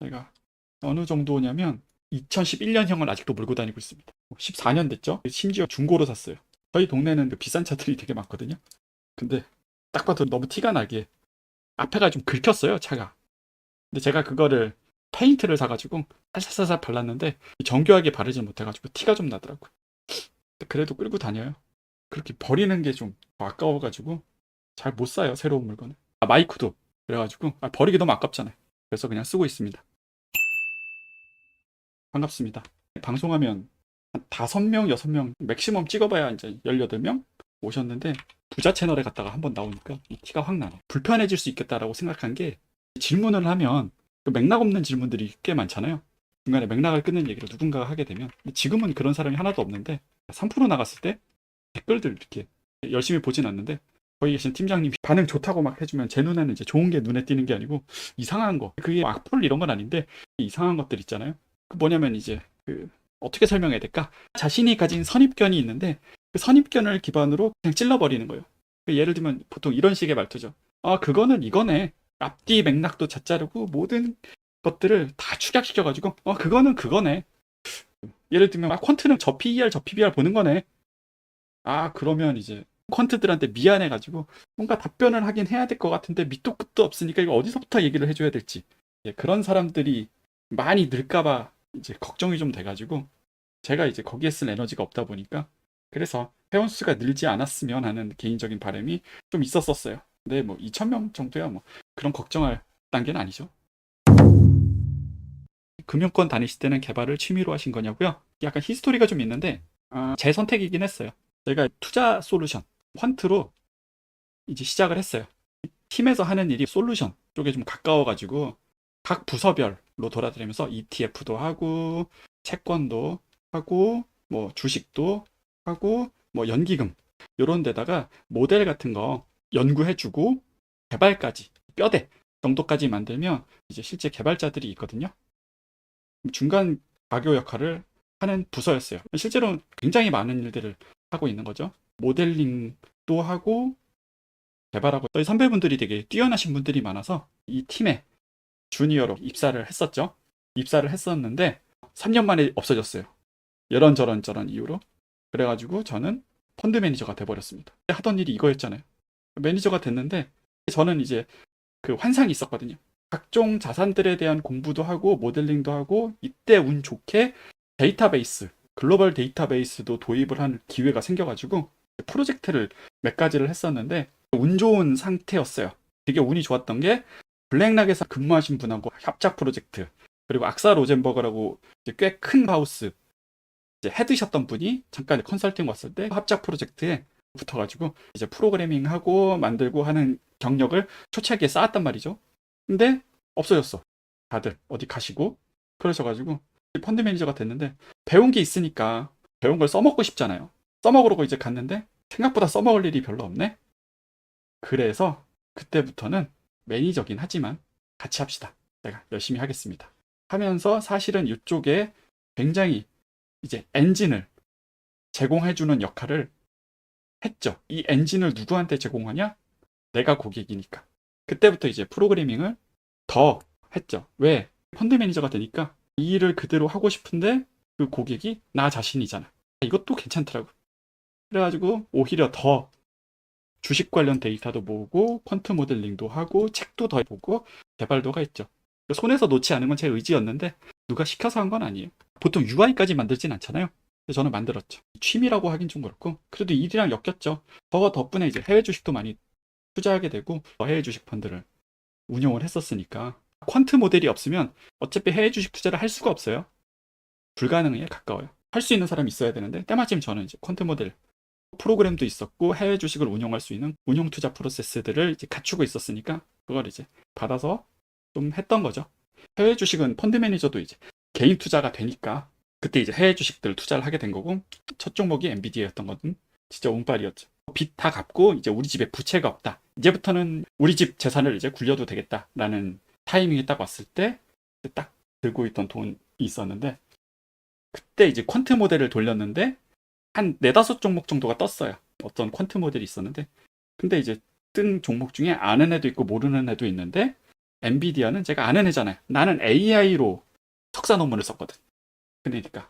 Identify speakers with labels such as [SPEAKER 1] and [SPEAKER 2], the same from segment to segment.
[SPEAKER 1] 제가 어느 정도냐면 2011년형을 아직도 몰고 다니고 있습니다. 14년 됐죠? 심지어 중고로 샀어요. 저희 동네는 그 비싼 차들이 되게 많거든요. 근데 딱 봐도 너무 티가 나게 앞에가 좀 긁혔어요, 차가. 근데 제가 그거를 페인트를 사가지고 살살살살 발랐는데 정교하게 바르지 못해가지고 티가 좀 나더라고요. 근데 그래도 끌고 다녀요. 그렇게 버리는 게 좀 아까워가지고 잘 못 사요, 새로운 물건을. 아, 마이크도 그래가지고 버리기 너무 아깝잖아요. 그래서 그냥 쓰고 있습니다. 반갑습니다. 방송하면 한 5명, 6명 맥시멈 찍어봐야 이제 18명 오셨는데 부자 채널에 갔다가 한번 나오니까 이 티가 확 나네. 불편해질 수 있겠다라고 생각한 게 질문을 하면 그 맥락 없는 질문들이 꽤 많잖아요. 중간에 맥락을 끊는 얘기를 누군가가 하게 되면 근데 지금은 그런 사람이 하나도 없는데 3% 나갔을 때 댓글들 이렇게 열심히 보진 않는데 거기 계신 팀장님이 반응 좋다고 막 해주면 제 눈에는 이제 좋은 게 눈에 띄는 게 아니고 이상한 거 그게 악플 이런 건 아닌데 이상한 것들 있잖아요. 그 뭐냐면 이제 그 어떻게 설명해야 될까? 자신이 가진 선입견이 있는데 그 선입견을 기반으로 그냥 찔러버리는 거예요. 그 예를 들면 보통 이런 식의 말투죠. 아, 그거는 이거네. 앞뒤 맥락도 자자르고 모든 것들을 다 축약시켜가지고 그거는 그거네. 예를 들면 퀀트는 저 PER 저 PBR 보는 거네. 아, 그러면 이제 퀀트들한테 미안해가지고 뭔가 답변을 하긴 해야 될 것 같은데 밑도 끝도 없으니까 이거 어디서부터 얘기를 해줘야 될지 그런 사람들이 많이 늘까봐 이제 걱정이 좀 돼가지고 제가 이제 거기에 쓸 에너지가 없다 보니까 그래서 회원수가 늘지 않았으면 하는 개인적인 바람이 좀 있었었어요. 근데 뭐 2,000명 정도야 뭐 그런 걱정할 단계는 아니죠. 금융권 다니실 때는 개발을 취미로 하신 거냐고요? 약간 히스토리가 좀 있는데 제 선택이긴 했어요. 제가 투자 솔루션 퀀트로 이제 시작을 했어요. 팀에서 하는 일이 솔루션 쪽에 좀 가까워가지고 각 부서별로 돌아다니면서 ETF도 하고 채권도 하고 뭐 주식도 하고 뭐 연기금 요런 데다가 모델 같은 거 연구해주고 개발까지 뼈대 정도까지 만들면 이제 실제 개발자들이 있거든요. 중간 가교 역할을 하는 부서였어요. 실제로 굉장히 많은 일들을 하고 있는 거죠. 모델링도 하고 개발하고 저희 선배분들이 되게 뛰어나신 분들이 많아서 이 팀에 주니어로 입사를 했었죠. 입사를 했었는데 3년 만에 없어졌어요. 이런저런 저런 이유로. 그래가지고 저는 펀드 매니저가 돼버렸습니다. 하던 일이 이거였잖아요. 매니저가 됐는데 저는 이제 그 환상이 있었거든요. 각종 자산들에 대한 공부도 하고 모델링도 하고 이때 운 좋게 데이터베이스, 글로벌 데이터베이스도 도입을 한 기회가 생겨가지고 프로젝트를 몇 가지를 했었는데 운 좋은 상태였어요. 되게 운이 좋았던 게 블랙락에서 근무하신 분하고 협작 프로젝트 그리고 악사 로젠버거라고 꽤 큰 하우스 이제 헤드셨던 분이 잠깐 컨설팅 왔을 때 합작 프로젝트에 붙어가지고 이제 프로그래밍하고 만들고 하는 경력을 초창기에 쌓았단 말이죠. 근데 없어졌어. 다들 어디 가시고 그러셔가지고 펀드 매니저가 됐는데 배운 게 있으니까 배운 걸 써먹고 싶잖아요. 써먹으려고 이제 갔는데 생각보다 써먹을 일이 별로 없네. 그래서 그때부터는 매니저긴 하지만 같이 합시다. 내가 열심히 하겠습니다. 하면서 사실은 이쪽에 굉장히 이제 엔진을 제공해주는 역할을 했죠. 이 엔진을 누구한테 제공하냐? 내가 고객이니까. 그때부터 이제 프로그래밍을 더 했죠. 왜? 펀드 매니저가 되니까 이 일을 그대로 하고 싶은데 그 고객이 나 자신이잖아. 이것도 괜찮더라고. 그래가지고 오히려 더 주식 관련 데이터도 모으고 퀀트 모델링도 하고 책도 더 보고 개발도가 했죠. 손에서 놓지 않은 건 제 의지였는데 누가 시켜서 한 건 아니에요. 보통 UI까지 만들진 않잖아요. 근데 저는 만들었죠. 취미라고 하긴 좀 그렇고 그래도 일이랑 엮였죠. 저 덕분에 이제 해외 주식도 많이 투자하게 되고 해외 주식 펀드를 운용을 했었으니까 퀀트 모델이 없으면 어차피 해외 주식 투자를 할 수가 없어요. 불가능에 가까워요. 할 수 있는 사람이 있어야 되는데 때마침 저는 이제 퀀트 모델 프로그램도 있었고 해외 주식을 운용할 수 있는 운용 투자 프로세스들을 이제 갖추고 있었으니까 그걸 이제 받아서 좀 했던 거죠. 해외 주식은 펀드 매니저도 이제 개인 투자가 되니까 그때 이제 해외 주식들 투자를 하게 된 거고 첫 종목이 엔비디아였던 거든 진짜 운빨이었죠. 빚 다 갚고 이제 우리 집에 부채가 없다. 이제부터는 우리 집 재산을 이제 굴려도 되겠다라는 타이밍이 딱 왔을 때 딱 들고 있던 돈이 있었는데 그때 이제 퀀트 모델을 돌렸는데 한 네다섯 종목 정도가 떴어요. 어떤 퀀트 모델이 있었는데 근데 이제 뜬 종목 중에 아는 애도 있고 모르는 애도 있는데 엔비디아는 제가 아는 애잖아요. 나는 AI로 석사 논문을 썼거든. 그러니까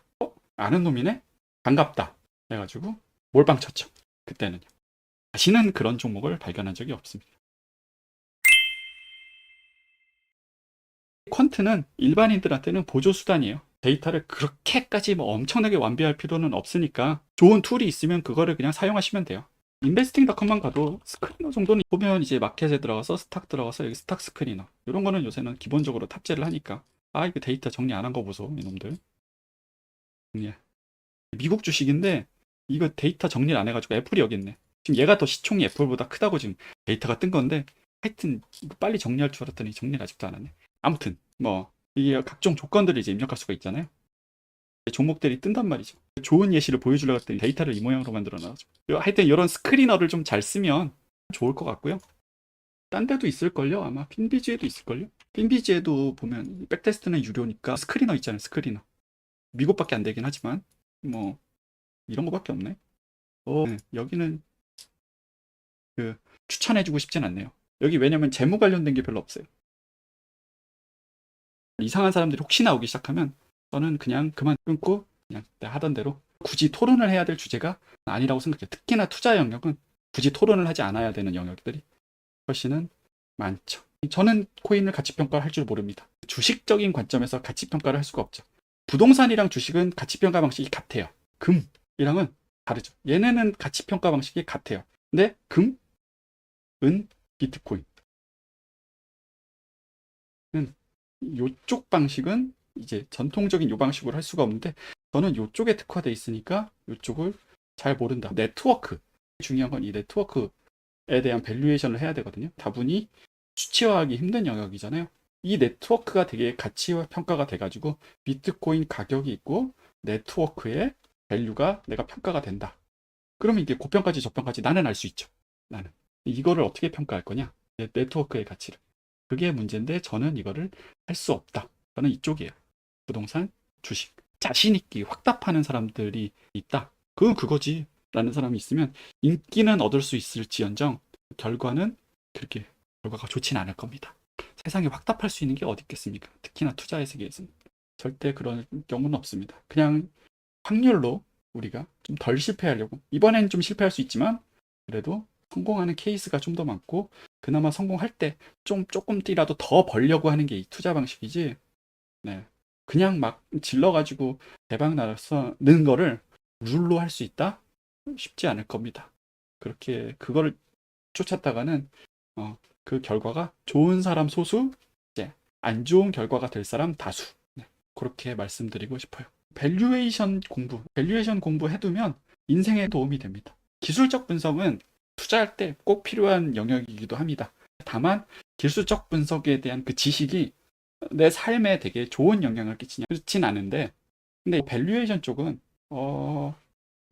[SPEAKER 1] 아는 놈이네? 반갑다. 해가지고 몰빵 쳤죠. 그때는요. 다시는 그런 종목을 발견한 적이 없습니다. 퀀트는 일반인들한테는 보조 수단이에요. 데이터를 그렇게까지 뭐 엄청나게 완비할 필요는 없으니까 좋은 툴이 있으면 그거를 그냥 사용하시면 돼요. 인베스팅닷컴만 가도 스크리너 정도는 보면 이제 마켓에 들어가서 스탁 들어가서 여기 스탁 스크리너 이런 거는 요새는 기본적으로 탑재를 하니까 아 이거 데이터 정리 안 한 거 보소 이놈들. 예. 미국 주식인데 이거 데이터 정리를 안 해가지고 애플이 여기 있네. 지금 얘가 더 시총이 애플보다 크다고 지금 데이터가 뜬 건데 하여튼 이거 빨리 정리할 줄 알았더니 정리를 아직도 안 하네. 아무튼 뭐 이게 각종 조건들을 이제 입력할 수가 있잖아요. 종목들이 뜬단 말이죠. 좋은 예시를 보여주려고 했더니 데이터를 이 모양으로 만들어 놔가지고 하여튼 이런 스크리너를 좀 잘 쓰면 좋을 것 같고요. 딴 데도 있을걸요? 아마 핀비지에도 있을걸요? 핀비지에도 보면 백테스트는 유료니까 스크리너 있잖아요. 스크리너 미국밖에 안 되긴 하지만 뭐 이런 거밖에 없네. 네, 여기는 그 추천해주고 싶진 않네요. 여기 왜냐면 재무 관련된 게 별로 없어요. 이상한 사람들이 혹시나 오기 시작하면 저는 그냥 그만 끊고 그냥 하던 대로 굳이 토론을 해야 될 주제가 아니라고 생각해요. 특히나 투자 영역은 굳이 토론을 하지 않아야 되는 영역들이 훨씬은 많죠. 저는 코인을 가치평가를 할 줄 모릅니다. 주식적인 관점에서 가치평가를 할 수가 없죠. 부동산이랑 주식은 가치평가 방식이 같아요. 금이랑은 다르죠. 얘네는 가치평가 방식이 같아요. 근데 금, 은, 비트코인 요쪽 방식은 이제 전통적인 요 방식으로 할 수가 없는데 저는 요쪽에 특화돼 있으니까 요쪽을 잘 모른다. 네트워크 중요한 건 이 네트워크에 대한 밸류에이션을 해야 되거든요. 다분히 수치화하기 힘든 영역이잖아요. 이 네트워크가 되게 가치와 평가가 돼가지고 비트코인 가격이 있고 네트워크의 밸류가 내가 평가가 된다. 그러면 이게 고평가지 저평가지 나는 알 수 있죠. 나는 이거를 어떻게 평가할 거냐? 네트워크의 가치를. 그게 문제인데 저는 이거를 할 수 없다. 저는 이쪽이에요. 부동산, 주식. 자신있게 확답하는 사람들이 있다. 그건 그거지. 라는 사람이 있으면 인기는 얻을 수 있을지언정 결과는 그렇게 결과가 좋진 않을 겁니다. 세상에 확답할 수 있는 게 어디 있겠습니까? 특히나 투자의 세계에서는. 절대 그런 경우는 없습니다. 그냥 확률로 우리가 좀 덜 실패하려고. 이번엔 좀 실패할 수 있지만 그래도 성공하는 케이스가 좀 더 많고 그나마 성공할 때 좀 조금이라도 더 벌려고 하는 게 이 투자 방식이지. 네. 그냥 막 질러가지고 대박 나서는 거를 룰로 할 수 있다? 쉽지 않을 겁니다. 그렇게 그거를 쫓았다가는 그 결과가 좋은 사람 소수, 이제 안 좋은 결과가 될 사람 다수. 네. 그렇게 말씀드리고 싶어요. 밸류에이션 공부 해두면 인생에 도움이 됩니다. 기술적 분석은 투자할 때 꼭 필요한 영역이기도 합니다. 다만 기술적 분석에 대한 그 지식이 내 삶에 되게 좋은 영향을 끼치냐 그렇진 않은데 근데 밸류에이션 쪽은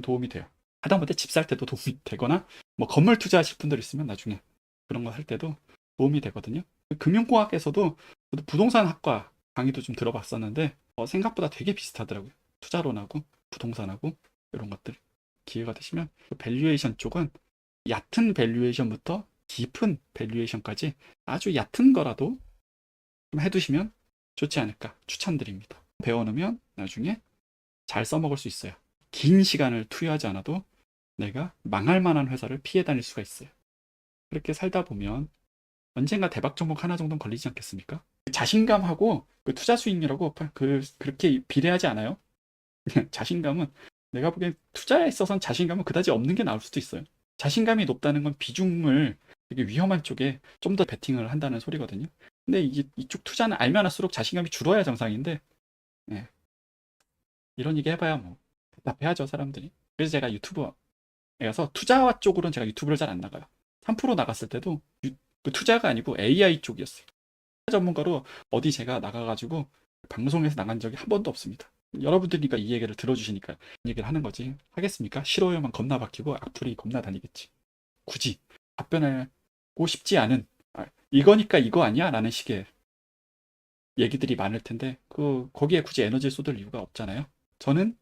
[SPEAKER 1] 도움이 돼요. 하다못해 집 살 때도 도움이 되거나 뭐 건물 투자하실 분들 있으면 나중에 그런 거 할 때도 도움이 되거든요. 금융공학에서도 부동산 학과 강의도 좀 들어봤었는데 생각보다 되게 비슷하더라고요. 투자론하고 부동산하고 이런 것들 기회가 되시면 밸류에이션 쪽은 얕은 밸류에이션부터 깊은 밸류에이션까지 아주 얕은 거라도 좀 해두시면 좋지 않을까 추천드립니다. 배워놓으면 나중에 잘 써먹을 수 있어요. 긴 시간을 투여하지 않아도 내가 망할 만한 회사를 피해 다닐 수가 있어요. 그렇게 살다 보면 언젠가 대박 종목 하나 정도는 걸리지 않겠습니까? 자신감하고 그 투자 수익률하고 그렇게 비례하지 않아요. 자신감은 내가 보기엔 투자에 있어서는 자신감은 그다지 없는 게 나을 수도 있어요. 자신감이 높다는 건 비중을 되게 위험한 쪽에 좀 더 베팅을 한다는 소리거든요. 근데 이쪽 투자는 알면 할수록 자신감이 줄어야 정상인데 네. 이런 얘기 해봐야 뭐 답답해하죠 사람들이. 그래서 제가 유튜브에서 투자와 쪽으로는 제가 유튜브를 잘 안 나가요. 3프로 나갔을 때도 그 투자가 아니고 AI 쪽이었어요. 전문가로 어디 제가 나가가지고 방송에서 나간 적이 한 번도 없습니다. 여러분들이니까 이 얘기를 들어주시니까 이 얘기를 하는 거지. 하겠습니까? 싫어요만 겁나 박히고 악플이 겁나 다니겠지. 굳이 답변하고 싶지 않은 이거니까 이거 아니야? 라는 식의 얘기들이 많을 텐데 거기에 굳이 에너지를 쏟을 이유가 없잖아요. 저는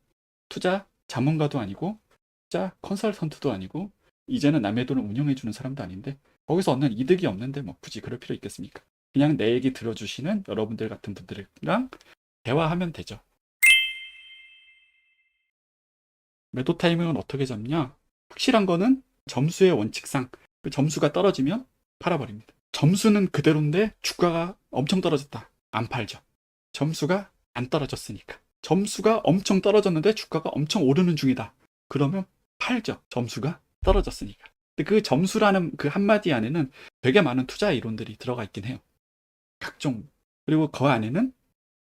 [SPEAKER 1] 투자 자문가도 아니고 투자 컨설턴트도 아니고 이제는 남의 돈을 운영해주는 사람도 아닌데 거기서 얻는 이득이 없는데 뭐 굳이 그럴 필요 있겠습니까? 그냥 내 얘기 들어주시는 여러분들 같은 분들이랑 대화하면 되죠. 매도 타이밍은 어떻게 잡냐? 확실한 거는 점수의 원칙상 그 점수가 떨어지면 팔아버립니다. 점수는 그대로인데 주가가 엄청 떨어졌다. 안 팔죠. 점수가 안 떨어졌으니까. 점수가 엄청 떨어졌는데 주가가 엄청 오르는 중이다. 그러면 팔죠. 점수가 떨어졌으니까. 근데 그 점수라는 그 한마디 안에는 되게 많은 투자 이론들이 들어가 있긴 해요. 각종. 그리고 그 안에는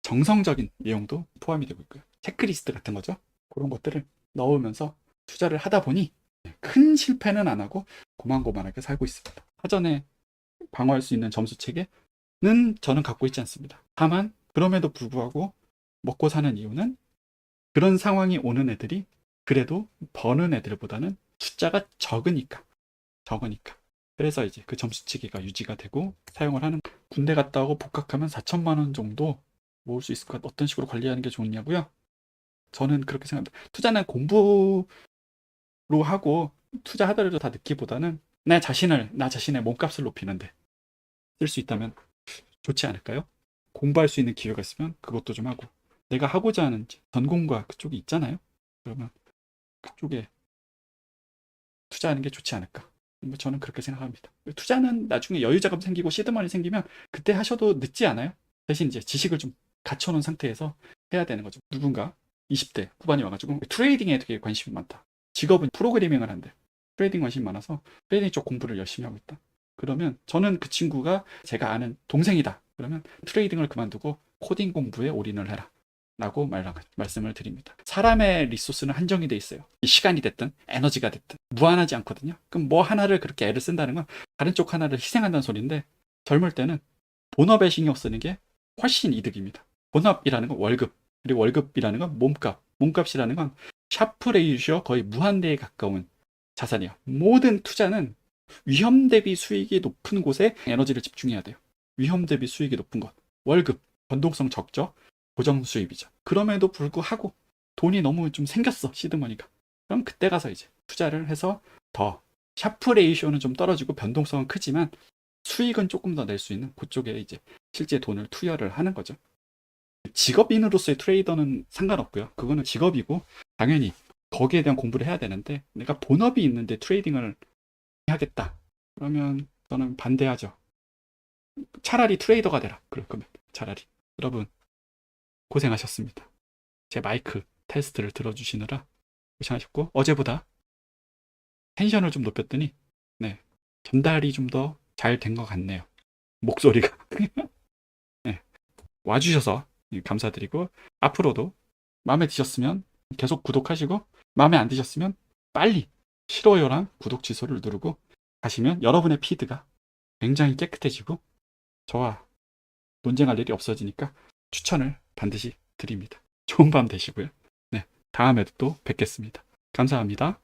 [SPEAKER 1] 정성적인 내용도 포함이 되고 있고요. 체크리스트 같은 거죠. 그런 것들을 넣으면서 투자를 하다 보니 큰 실패는 안 하고 고만고만하게 살고 있습니다. 사전에 방어할 수 있는 점수 체계는 저는 갖고 있지 않습니다. 다만 그럼에도 불구하고 먹고 사는 이유는 그런 상황이 오는 애들이 그래도 버는 애들보다는 숫자가 적으니까. 그래서 이제 그 점수치기가 유지가 되고 사용을 하는. 군대 갔다 오고 복학하면 4천만 원 정도 모을 수 있을 것 같아요. 어떤 식으로 관리하는 게 좋냐고요? 저는 그렇게 생각합니다. 투자는 공부로 하고 투자하더라도 다 늦기보다는 나 자신의 몸값을 높이는데 쓸 수 있다면 좋지 않을까요? 공부할 수 있는 기회가 있으면 그것도 좀 하고 내가 하고자 하는 전공과 그쪽이 있잖아요. 그러면 그쪽에 투자하는 게 좋지 않을까. 저는 그렇게 생각합니다. 투자는 나중에 여유자금 생기고 시드머니 생기면 그때 하셔도 늦지 않아요. 대신 이제 지식을 좀 갖춰놓은 상태에서 해야 되는 거죠. 누군가 20대 후반이 와가지고 트레이딩에 되게 관심이 많다. 직업은 프로그래밍을 한대. 트레이딩 관심이 많아서 트레이딩 쪽 공부를 열심히 하고 있다. 그러면 저는 그 친구가 제가 아는 동생이다. 그러면 트레이딩을 그만두고 코딩 공부에 올인을 해라. 라고 말씀을 드립니다. 사람의 리소스는 한정이 돼 있어요. 시간이 됐든 에너지가 됐든 무한하지 않거든요. 그럼 뭐 하나를 그렇게 애를 쓴다는 건 다른 쪽 하나를 희생한다는 소리인데 젊을 때는 본업에 신경 쓰는 게 훨씬 이득입니다. 본업이라는 건 월급, 그리고 월급이라는 건 몸값이라는 건 샤프 레이시오 거의 무한대에 가까운 자산이에요. 모든 투자는 위험 대비 수익이 높은 곳에 에너지를 집중해야 돼요. 위험 대비 수익이 높은 것. 월급, 변동성 적죠. 고정 수입이죠. 그럼에도 불구하고 돈이 너무 좀 생겼어, 시드머니가. 그럼 그때 가서 이제 투자를 해서 더 샤프 레이시오는 좀 떨어지고 변동성은 크지만 수익은 조금 더 낼 수 있는 그쪽에 이제 실제 돈을 투여를 하는 거죠. 직업인으로서의 트레이더는 상관없고요. 그거는 직업이고 당연히 거기에 대한 공부를 해야 되는데 내가 본업이 있는데 트레이딩을 해야겠다. 그러면 저는 반대하죠. 차라리 트레이더가 되라. 그럴 거면 차라리. 여러분 고생하셨습니다. 제 마이크 테스트를 들어주시느라 고생하셨고 어제보다 텐션을 좀 높였더니 네, 전달이 좀 더 잘 된 것 같네요. 목소리가. 네, 와주셔서 감사드리고 앞으로도 마음에 드셨으면 계속 구독하시고 마음에 안 드셨으면 빨리 싫어요랑 구독 취소를 누르고 가시면 여러분의 피드가 굉장히 깨끗해지고 저와 논쟁할 일이 없어지니까 추천을 반드시 드립니다. 좋은 밤 되시고요. 네, 다음에도 또 뵙겠습니다. 감사합니다.